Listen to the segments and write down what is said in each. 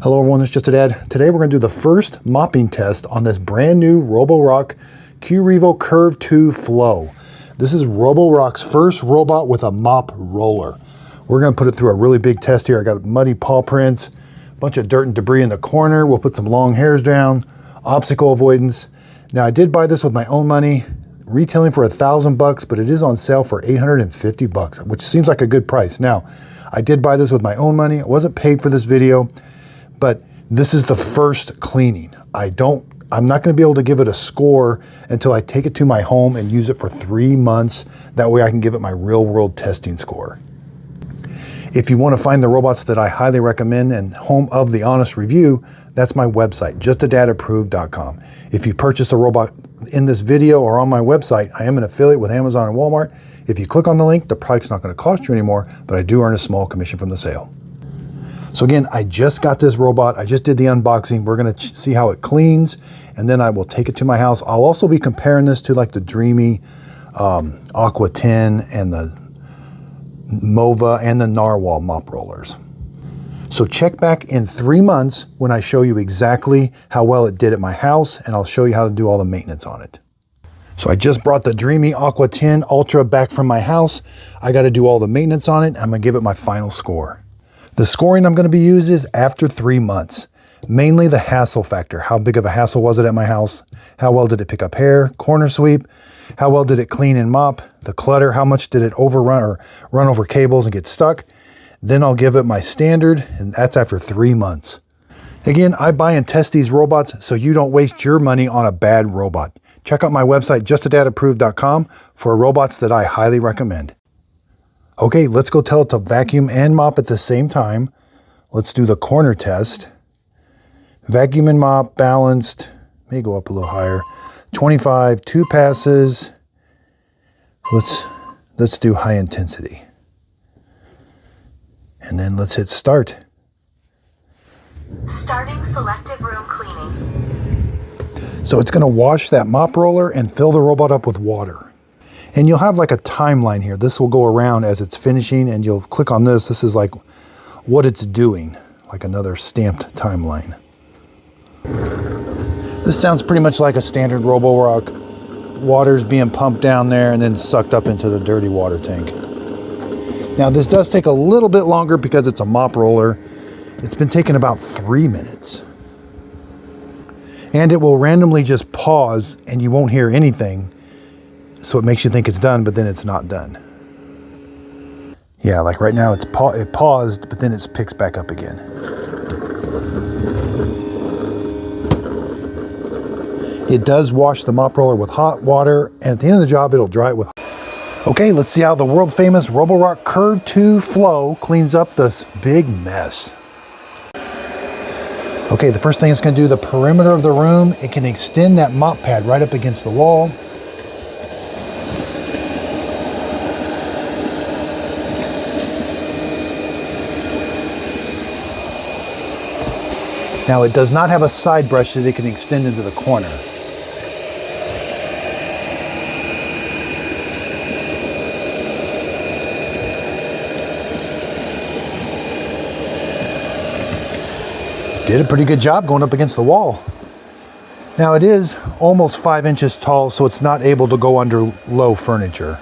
Hello everyone, it's Just a Dad. Today we're going to do the first mopping test on this brand new Roborock Q-Revo Curv 2 Flow. This is Roborock's first robot with a mop roller. We're going to put it through a really big test here. I got muddy paw prints, a bunch of dirt and debris in the corner. We'll put some long hairs down, obstacle avoidance. Now I did buy this with my own money, retailing for $1,000, but it is on sale for $850, which seems like a good price. Now, I did buy this with my own money. I wasn't paid for this video. But this is the first cleaning. I'm not going to be able to give it a score until I take it to my home and use it for 3 months. That way I can give it my real world testing score. If you want to find the robots that I highly recommend and home of the honest review, that's my website, justadadapproved.com. If you purchase a robot in this video or on my website, I am an affiliate with Amazon and Walmart. If you click on the link, the product's not going to cost you anymore, but I do earn a small commission from the sale. So again, I just got this robot. I just did the unboxing. We're going to see how it cleans, and then I will take it to my house. I'll also be comparing this to like the Dreamy Aqua 10 and the Mova and the Narwhal mop rollers. So check back in 3 months when I show you exactly how well it did at my house, and I'll show you how to do all the maintenance on it. So I just brought the Dreamy Aqua 10 Ultra back from my house. I got to do all the maintenance on it. I'm going to give it my final score. The scoring I'm going to be using is after 3 months. Mainly the hassle factor. How big of a hassle was it at my house? How well did it pick up hair, corner sweep? How well did it clean and mop? The clutter, how much did it overrun or run over cables and get stuck? Then I'll give it my standard, and that's after 3 months. Again, I buy and test these robots so you don't waste your money on a bad robot. Check out my website, justadadapproved.com, for robots that I highly recommend. Okay, let's go tell it to vacuum and mop at the same time. Let's do the corner test. Vacuum and mop, balanced. May go up a little higher. 25, 2 passes. Let's do high intensity. And then let's hit start. Starting selective room cleaning. So it's going to wash that mop roller and fill the robot up with water. And you'll have like a timeline here. This will go around as it's finishing, and you'll click on this. This is like what it's doing, like another stamped timeline. This sounds pretty much like a standard Roborock. Water's being pumped down there and then sucked up into the dirty water tank. Now this does take a little bit longer because it's a mop roller. It's been taking about 3 minutes. And it will randomly just pause and you won't hear anything. So it makes you think it's done, but then it's not done. Yeah, like right now it paused, but then it picks back up again. It does wash the mop roller with hot water, and at the end of the job, it'll dry it with hot. Okay, let's see how the world famous Roborock Curv 2 Flow cleans up this big mess. Okay, the first thing it's going to do, the perimeter of the room, it can extend that mop pad right up against the wall. Now it does not have a side brush that it can extend into the corner. Did a pretty good job going up against the wall. Now it is almost 5 inches tall, so it's not able to go under low furniture.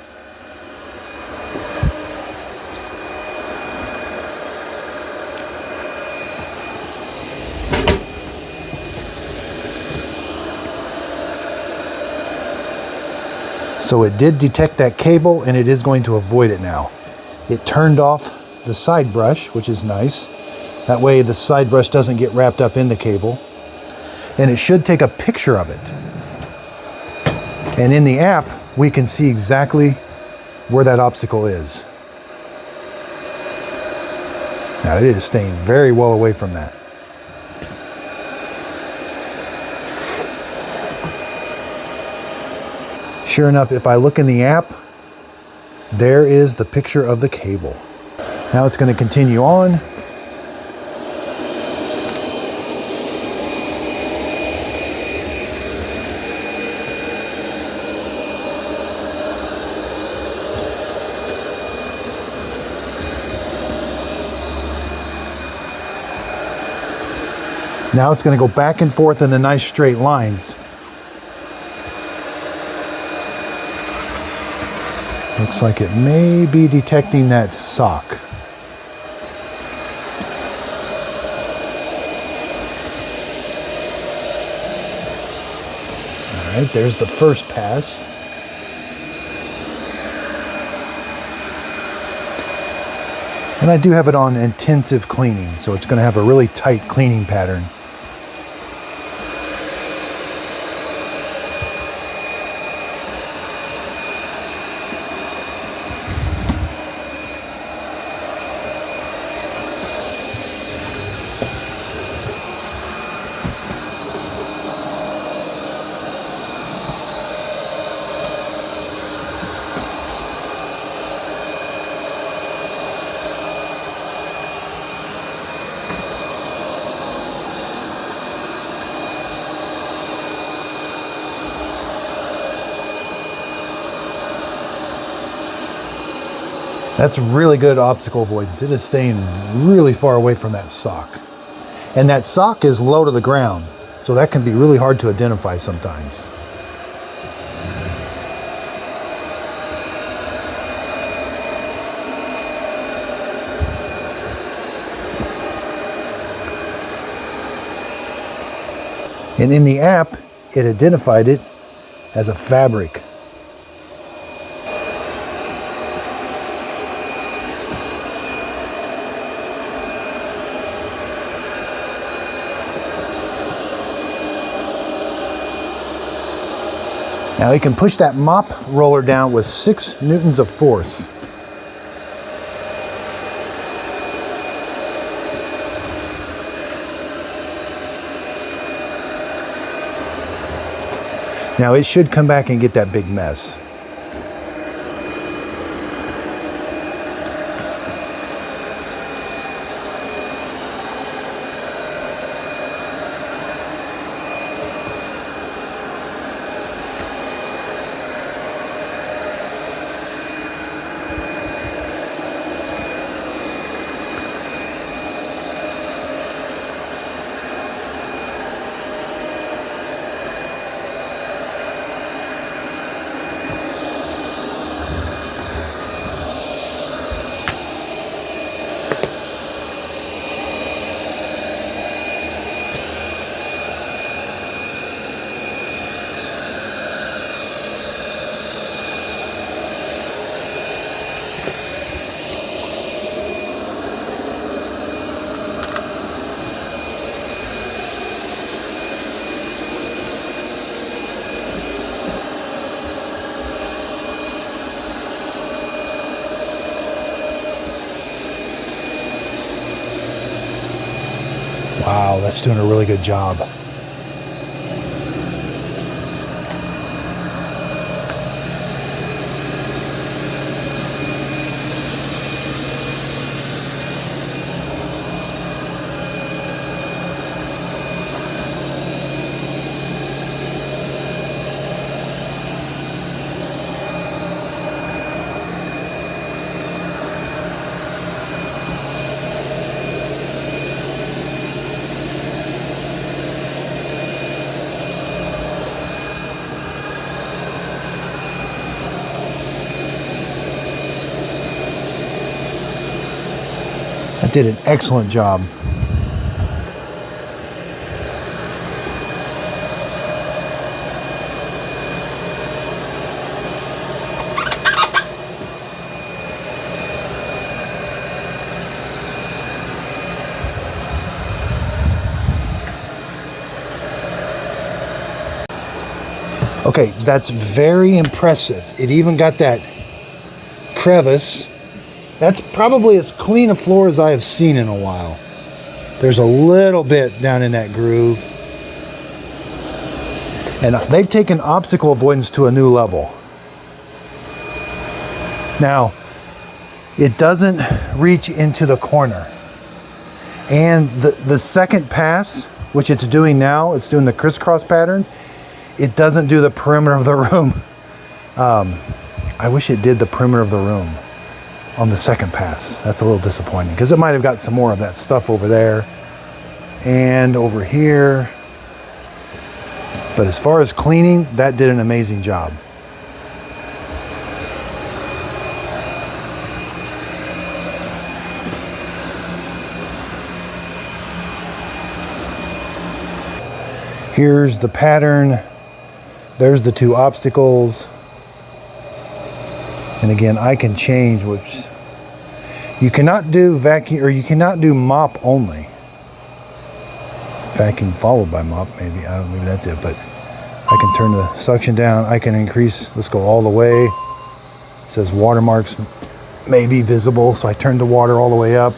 So it did detect that cable, and it is going to avoid it now. It turned off the side brush, which is nice. That way the side brush doesn't get wrapped up in the cable. And it should take a picture of it. And in the app, we can see exactly where that obstacle is. Now it is staying very well away from that. Sure enough, if I look in the app, there is the picture of the cable. Now it's going to continue on. Now it's going to go back and forth in the nice straight lines. Looks like it may be detecting that sock. All right, there's the first pass. And I do have it on intensive cleaning, so it's going to have a really tight cleaning pattern. That's really good obstacle avoidance. It is staying really far away from that sock. And that sock is low to the ground, so that can be really hard to identify sometimes. And in the app, it identified it as a fabric. Now you can push that mop roller down with 6 newtons of force. Now it should come back and get that big mess. Wow, that's doing a really good job. That did an excellent job. Okay, that's very impressive. It even got that crevice. That's probably as clean a floor as I have seen in a while. There's a little bit down in that groove. And they've taken obstacle avoidance to a new level. Now, it doesn't reach into the corner. And the second pass, which it's doing now, it's doing the crisscross pattern, it doesn't do the perimeter of the room. I wish it did the perimeter of the room on the second pass. That's a little disappointing because it might have got some more of that stuff over there. and over here. But as far as cleaning, that did an amazing job. Here's the pattern. There's the two obstacles. And again, I can change which. You cannot do vacuum, or you cannot do mop only. Vacuum followed by mop, maybe. I don't know, maybe that's it, but I can turn the suction down. I can increase, let's go all the way. It says watermarks may be visible, so I turn the water all the way up.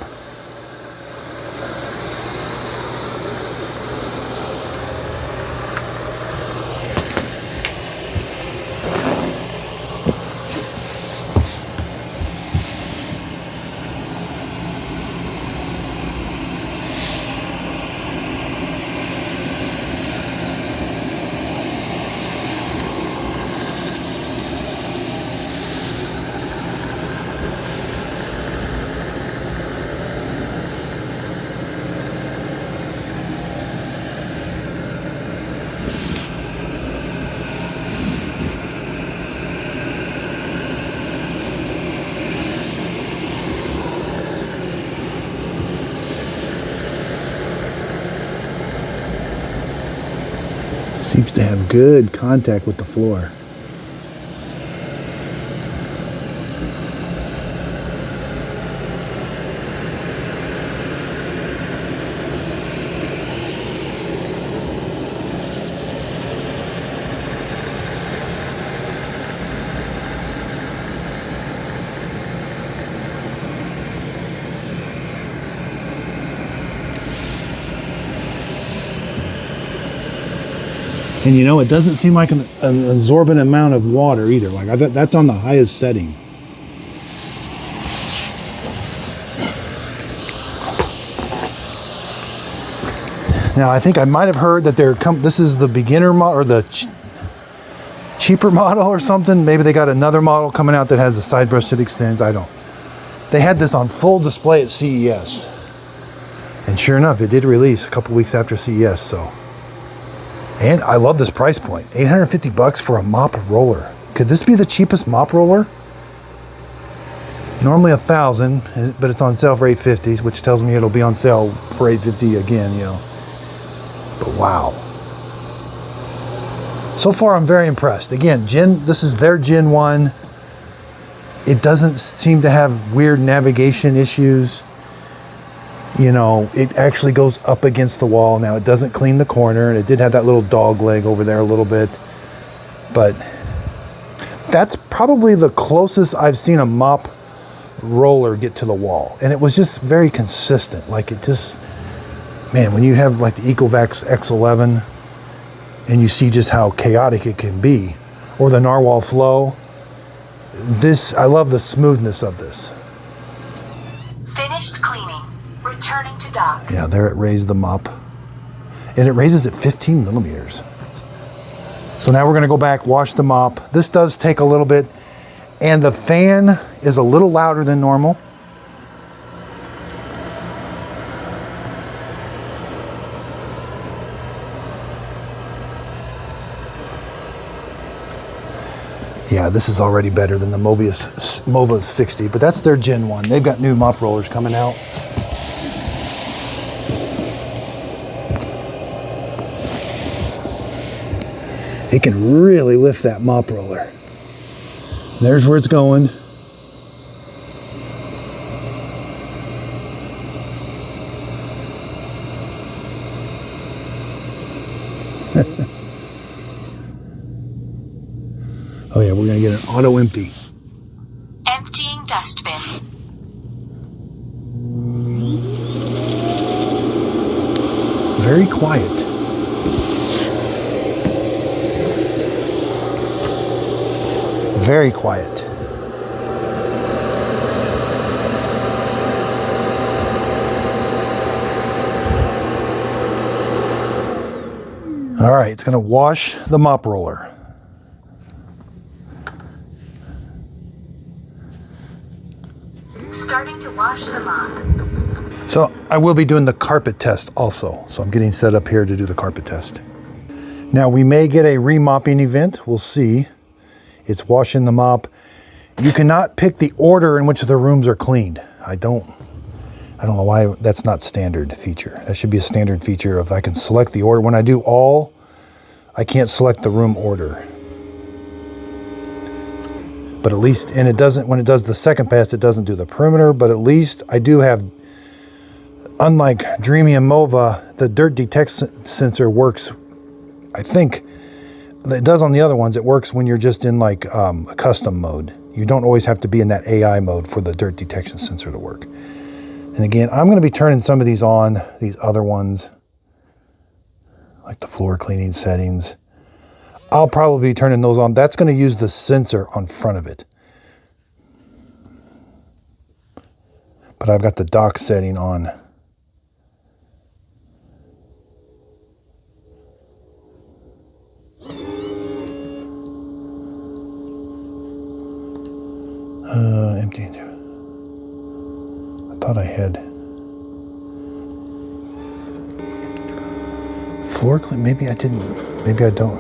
Seems to have good contact with the floor. And you know, it doesn't seem like an absorbent amount of water either. Like that's on the highest setting. Now I think I might have heard that this is the beginner model or the cheaper model or something. Maybe they got another model coming out that has a side brush that extends. I don't. They had this on full display at CES. And sure enough, it did release a couple weeks after CES, so. And I love this price point, $850 for a mop roller. Could this be the cheapest mop roller? Normally $1,000, but it's on sale for $850, which tells me it'll be on sale for $850 again, you know. But wow. So far, I'm very impressed. Again, this is their Gen 1. It doesn't seem to have weird navigation issues. You know, it actually goes up against the wall. Now, it doesn't clean the corner, and it did have that little dog leg over there a little bit. But that's probably the closest I've seen a mop roller get to the wall. And it was just very consistent. Like, it just, man, when you have like the Ecovacs X11 and you see just how chaotic it can be, or the Narwhal Flow, I love the smoothness of this. Finished cleaning. Returning to dock. Yeah, there it raised the mop. And it raises at 15 millimeters. So now we're going to go back, wash the mop. This does take a little bit. And the fan is a little louder than normal. Yeah, this is already better than the Mova 60, but that's their Gen 1. They've got new mop rollers coming out. It can really lift that mop roller. There's where it's going. Oh yeah, we're gonna get an auto empty. Emptying dustbin. Very quiet. Very quiet. All right, it's going to wash the mop roller. Starting to wash the mop. So I will be doing the carpet test also. So I'm getting set up here to do the carpet test. Now we may get a remopping event. We'll see. It's washing the mop. You cannot pick the order in which the rooms are cleaned. I don't know why that's not standard feature. That should be a standard feature if I can select the order. When I do all, I can't select the room order. But at least, and it doesn't, when it does the second pass, it doesn't do the perimeter, but at least I do have, unlike Dreamy and Mova, the dirt detection sensor works, I think, it does on the other ones, it works when you're just in like a custom mode. You don't always have to be in that AI mode for the dirt detection sensor to work. And again, I'm going to be turning some of these on, these other ones, like the floor cleaning settings. I'll probably be turning those on. That's going to use the sensor on front of it. But I've got the dock setting on. Empty. I thought I had floor clean. Maybe I didn't. Maybe I don't.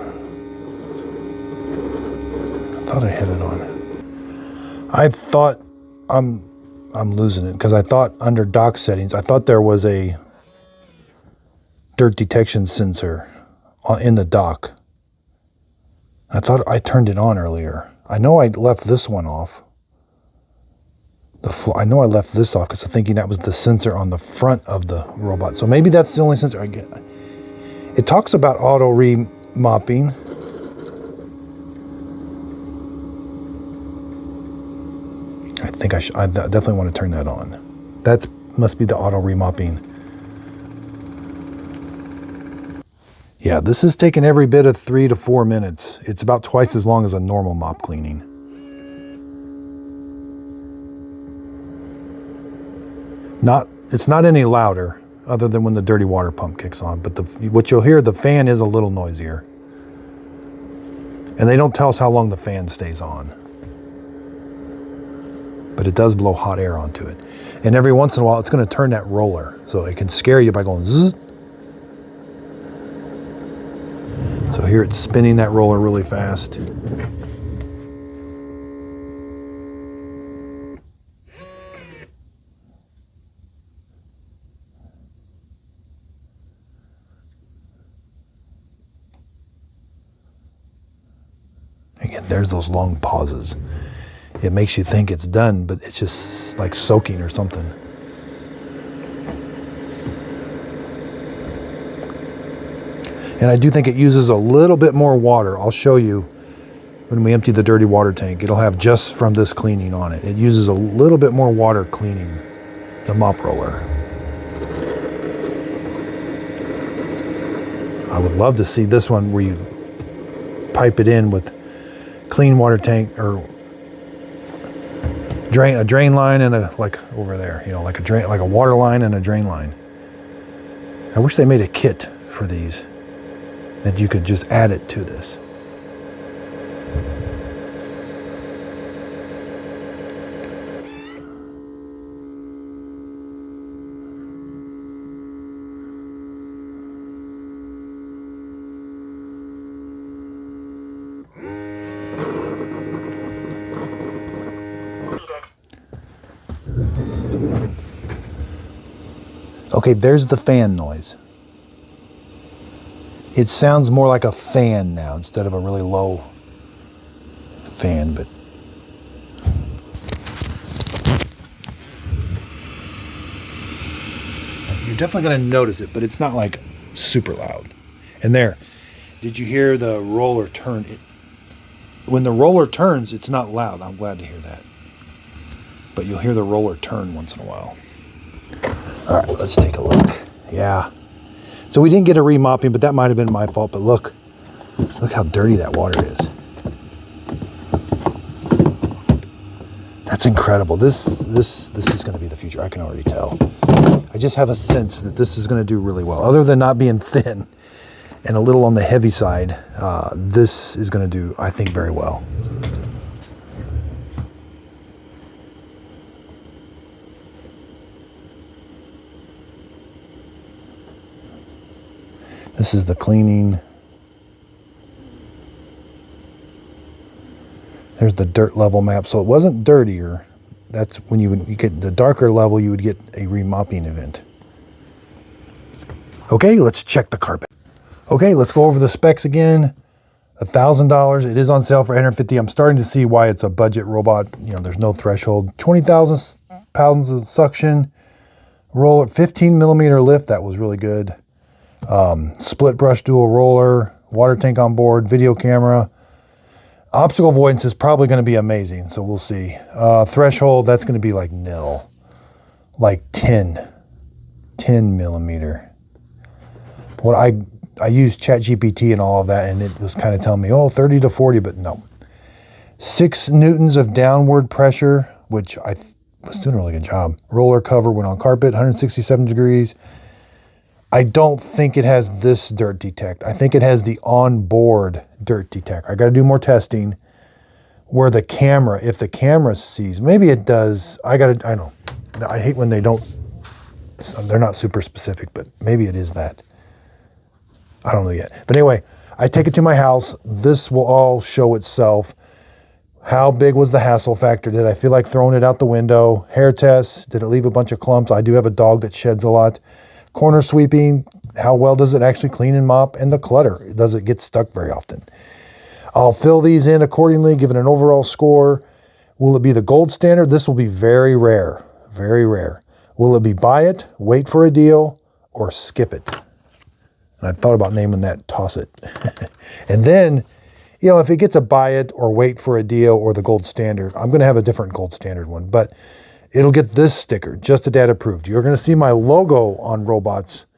I thought I had it on. I thought I'm losing it because I thought under dock settings, I thought there was a dirt detection sensor in the dock. I thought I turned it on earlier. I know I left this one off. I know I left this off because I'm thinking that was the sensor on the front of the robot. So maybe that's the only sensor I get. It talks about auto remopping. I think I definitely want to turn that on. That must be the auto remopping. Yeah, this is taking every bit of 3 to 4 minutes. It's about twice as long as a normal mop cleaning. It's not any louder other than when the dirty water pump kicks on, but what you'll hear, the fan is a little noisier. And they don't tell us how long the fan stays on. But it does blow hot air onto it. And every once in a while, it's going to turn that roller. So it can scare you by going zzz. So here it's spinning that roller really fast. Again, there's those long pauses. It makes you think it's done, but it's just like soaking or something. And I do think it uses a little bit more water. I'll show you when we empty the dirty water tank. It'll have just from this cleaning on it. It uses a little bit more water cleaning the mop roller. I would love to see this one where you pipe it in with clean water tank or a drain line and like over there, you know, like a water line and a drain line. I wish they made a kit for these that you could just add it to this. Okay, there's the fan noise. It sounds more like a fan now instead of a really low fan, but you're definitely going to notice it, but it's not like super loud. And there, did you hear the roller turn? When the roller turns, it's not loud. I'm glad to hear that. But you'll hear the roller turn once in a while. All right, let's take a look. Yeah. So we didn't get a remopping, but that might have been my fault. But look how dirty that water is. That's incredible. This is going to be the future. I can already tell. I just have a sense that this is going to do really well. Other than not being thin and a little on the heavy side, this is going to do, I think, very well. This is the cleaning. There's the dirt level map. So it wasn't dirtier. That's when you get the darker level, you would get a remopping event. Okay, let's check the carpet. Okay, let's go over the specs again. $1,000. It is on sale for $150. I'm starting to see why it's a budget robot. You know, there's no threshold. 20,000 pounds of suction. Roller, 15 millimeter lift. That was really good. Split brush dual roller. Water tank on board. Video camera. Obstacle avoidance is probably going to be amazing. So we'll see. Threshold, that's going to be like nil. Like 10 millimeter. What I used ChatGPT and all of that, and it was kind of telling me, oh, 30 to 40, but no. 6 newtons of downward pressure, which I was doing a really good job. Roller cover went on carpet, 167 degrees. I don't think it has this dirt detect. I think it has the onboard dirt detect. I got to do more testing where the camera, if the camera sees, maybe it does. I know. I hate when they're not super specific, but maybe it is that. I don't know yet. But anyway, I take it to my house. This will all show itself. How big was the hassle factor? Did I feel like throwing it out the window? Hair test. Did it leave a bunch of clumps? I do have a dog that sheds a lot. Corner sweeping. How well does it actually clean and mop? And the clutter. Does it get stuck very often? I'll fill these in accordingly, give it an overall score. Will it be the gold standard? This will be very rare. Very rare. Will it be buy it, wait for a deal, or skip it? And I thought about naming that Toss It. And then, you know, if it gets a buy it or wait for a deal or the gold standard, I'm going to have a different gold standard one. But it'll get this sticker, Just a Dad Approved. You're going to see my logo on robots.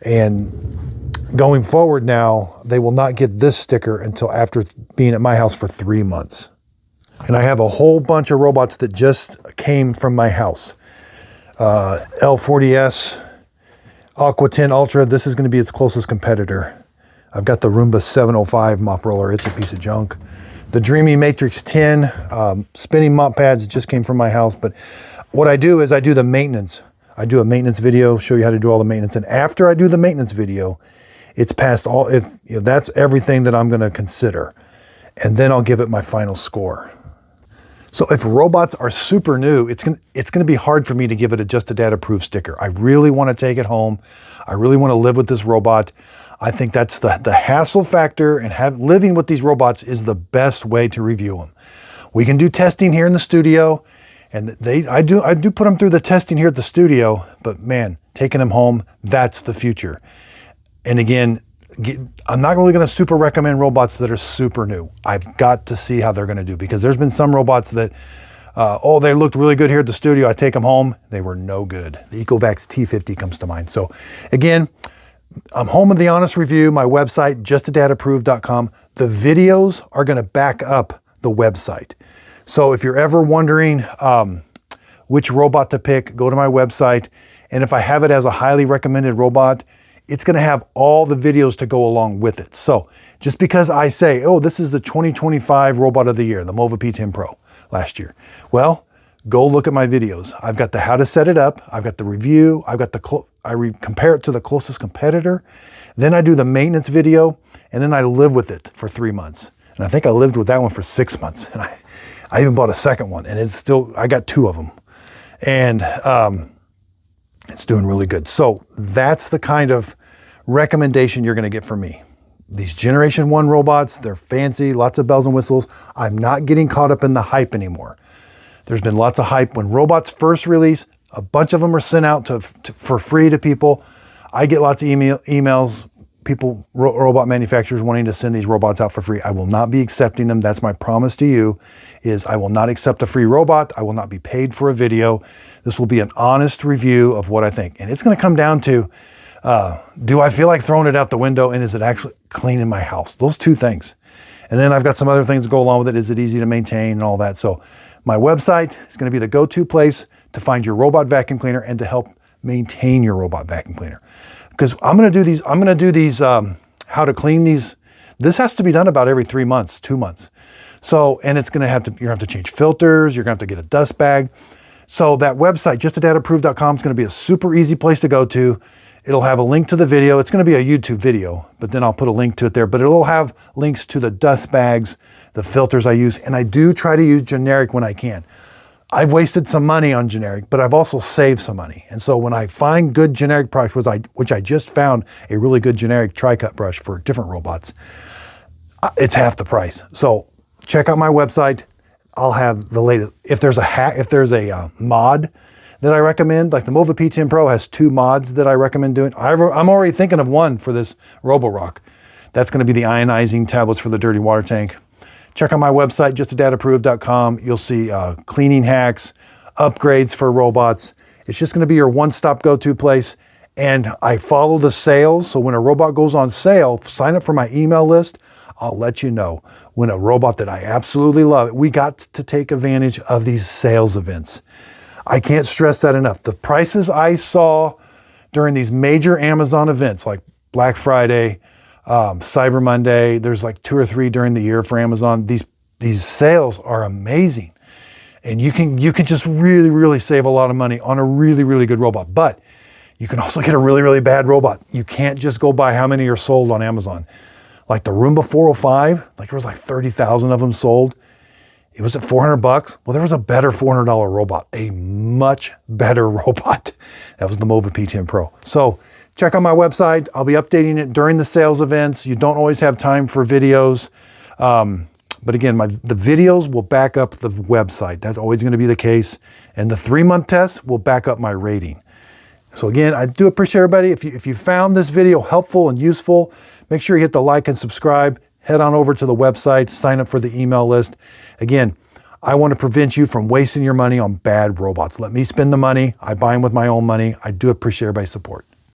And going forward now, they will not get this sticker until after being at my house for 3 months. And I have a whole bunch of robots that just came from my house. L40S. Aqua 10 Ultra, this is going to be its closest competitor. I've got the Roomba 705 mop roller. It's a piece of junk. The Dreamy Matrix 10 spinning mop pads just came from my house. But what I do is I do the maintenance. I do a maintenance video, show you how to do all the maintenance. And after I do the maintenance video, it's past all, that's everything that I'm going to consider. And then I'll give it my final score. So if robots are super new, it's gonna be hard for me to give it a Just a Dad Approved sticker. I really want to take it home. I really want to live with this robot. I think that's the hassle factor, and living with these robots is the best way to review them. We can do testing here in the studio, and I do put them through the testing here at the studio, but man, taking them home, that's the future. And again, I'm not really going to super recommend robots that are super new. I've got to see how they're going to do, because there's been some robots that, they looked really good here at the studio. I take them home. They were no good. The Ecovacs T50 comes to mind. So again, I'm home with the honest review. My website, justadadapproved.com. The videos are going to back up the website. So if you're ever wondering which robot to pick, go to my website. And if I have it as a highly recommended robot, it's going to have all the videos to go along with it. So just because I say, oh, this is the 2025 Robot of the Year, the Mova P10 Pro last year. Well, go look at my videos. I've got the how to set it up. I've got the review. I've got compare it to the closest competitor. Then I do the maintenance video, and then I live with it for 3 months. And I think I lived with that one for 6 months. And I even bought a second one, and it's still, I got 2 of them. And it's doing really good. So that's the kind of recommendation you're going to get from me. These Generation 1 robots, they're fancy, lots of bells and whistles. I'm not getting caught up in the hype anymore. There's been lots of hype. When robots first release, a bunch of them are sent out for free to people. I get lots of emails, robot manufacturers wanting to send these robots out for free. I will not be accepting them. That's my promise to you, is I will not accept a free robot. I will not be paid for a video. This will be an honest review of what I think. And it's going to come down to, do I feel like throwing it out the window, and is it actually cleaning my house? Those 2 things. And then I've got some other things that go along with it. Is it easy to maintain and all that? So my website is going to be the go-to place to find your robot vacuum cleaner and to help maintain your robot vacuum cleaner. Because I'm going to do these, how to clean these. This has to be done about every 3 months, 2 months. So, and it's going to you're going to have to change filters. You're going to have to get a dust bag. So that website, justadadapproved.com, is going to be a super easy place to go to. It'll have a link to the video. It's going to be a YouTube video, but then I'll put a link to it there. But it'll have links to the dust bags, the filters I use, and I do try to use generic when I can. I've wasted some money on generic, but I've also saved some money. And so when I find good generic products, which I just found a really good generic tri-cut brush for different robots, it's half the price. So check out my website. I'll have the latest. If there's a mod that I recommend, like the Mova P10 Pro has 2 mods that I recommend doing. I'm already thinking of one for this Roborock. That's going to be the ionizing tablets for the dirty water tank. Check out my website, justadadapproved.com. You'll see cleaning hacks, upgrades for robots. It's just going to be your one-stop go-to place. And I follow the sales. So when a robot goes on sale, sign up for my email list. I'll let you know when a robot that I absolutely love. We got to take advantage of these sales events. I can't stress that enough. The prices I saw during these major Amazon events like Black Friday, Cyber Monday, there's like 2 or 3 during the year for Amazon. These sales are amazing. And you can just really, really save a lot of money on a really, really good robot. But you can also get a really, really bad robot. You can't just go by how many are sold on Amazon. Like the Roomba 405, like there was like 30,000 of them sold. It was at $400. Well, there was a better $400 robot, a much better robot. That was the Mova P10 Pro. So check out my website. I'll be updating it during the sales events. You don't always have time for videos. But again, the videos will back up the website. That's always going to be the case. And the 3-month test will back up my rating. So again, I do appreciate everybody. If you found this video helpful and useful, make sure you hit the like and subscribe. Head on over to the website, sign up for the email list. Again, I want to prevent you from wasting your money on bad robots. Let me spend the money. I buy them with my own money. I do appreciate everybody's support.